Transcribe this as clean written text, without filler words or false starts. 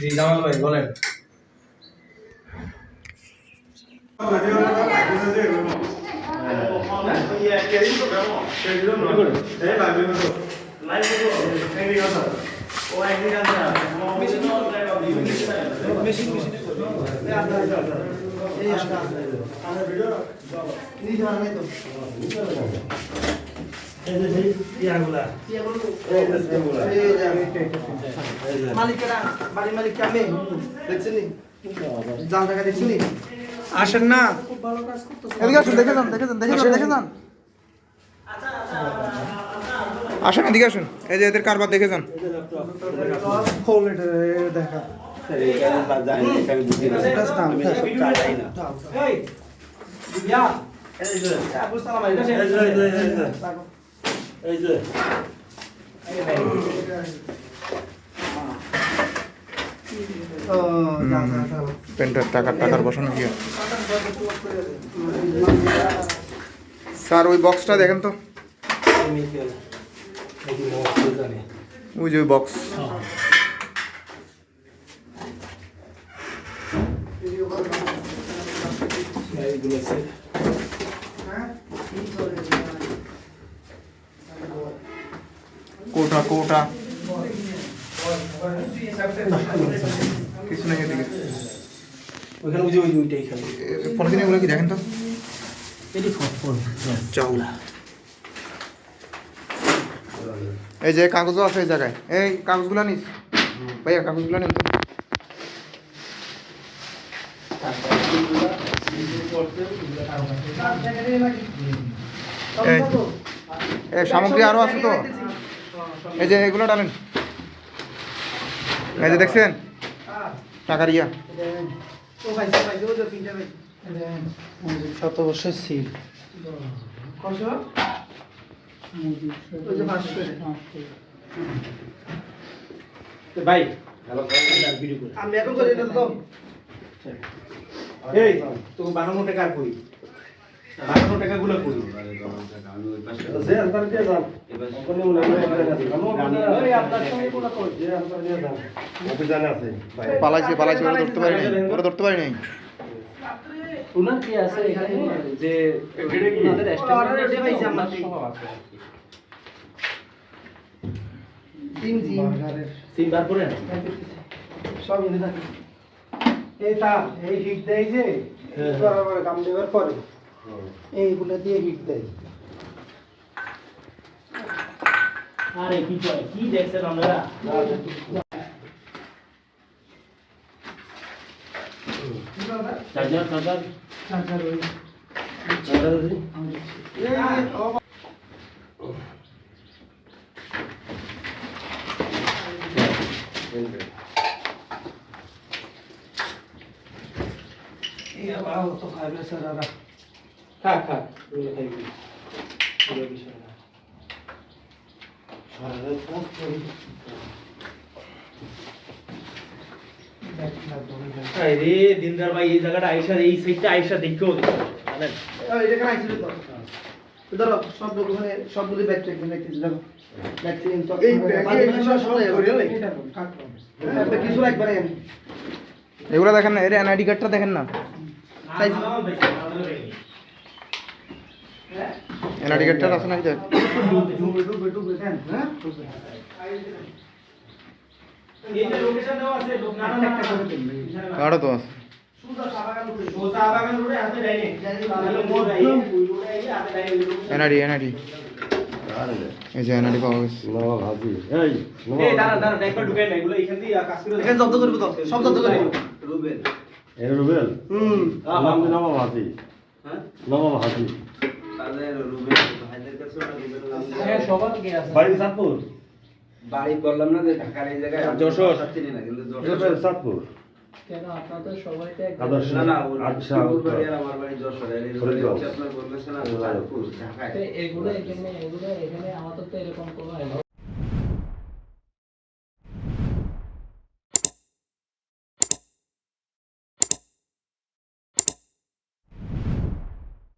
জি জামাল ভাই বলেন। আসেন না, এদিকে আসুন, দেখে যান, দেখে যান, দেখে যান, দেখে যান, আসেন, এদিকে আসুন। এই যে এদের কারবার দেখে যান। দেখা পেন্টার টাকার বসানো গিয়ে স্যার ওই বক্সটা দেখেন তো, ওই যে ওই বক্স। কোটা কোটা কিছু নেই এদিকে। ওইখানে ওই যে ওইটাই খালি পলিথিন এগুলো কি দেখেন তো, এটি ফল চাউল। এই যে কাগজও আছে এই জায়গায়, এই কাগজগুলো নিস ভাইয়া, কাগজগুলো নিন তো। এই সামগ্রী আরো আছে তো, এই যে এগুলো টানেন, এই যে দেখছেন টাকার ইয়া। শতবর্ষের সিল ভাই আমি এখন করে তো এই তো 52 টাকা আর কই 52 টাকা গুলো কই যে আনতার দিয়ে দাও কোনে উনা এই আপনার সঙ্গে কোলা কই যে আনতার দিয়ে দাও ওকে জানা আছে পালাইছে ওরা ধরতে পারেনি, ওরা ধরতে পারেনি। উনার কি আছে এখানে যে ওনাদের এস্টিমেট পাইছে আমরা সব আছে সিম বার করে সব এনে থাকে এই তা এই হিট দেয় যে বরাবর কাম দেওয়ার পরে এইগুলো দিয়ে হিট দেয়। আরে কি কয় কি দেখছেন আপনারা চার্জার ওই তো খাইবে স্যার খা খাইবি বিষয় না রে দিনদার ভাই এই জায়গাটা আইসা এই সাইডটা আইসা দেখেও জানেন এটা আইছিল তো ধরো সব দোকানে সবগুলি ব্যাগ চেক করে দেখতেছি ধরো ব্যাগ চেক তো এই সব করে লাই কিছু লাগবে না এগুলো দেখেন না, এর এনআইডি কার্ডটা দেখেন না, এনআইডি কার্ডটা আছে নাকি দেখ। কার্ডও তো আছে, এনআইডি এই যে এনআইডি পাওয়া গেছে। জব্দ করবো তো সব জব্দ করে রুবেল নবাব হাজি বাড়ি চাঁদপুর, বাড়ি বললাম না যে ঢাকার এই জায়গায় যশোর চিনি না কিন্তু চাঁদপুর কেন আপনাদের সবাইকে না না বাড়ি আর আমার বাড়ি যশোর আপনার বললেন না চাঁদপুর ঢাকায় এগুলো এখানে আমাদের তো এরকম কোনো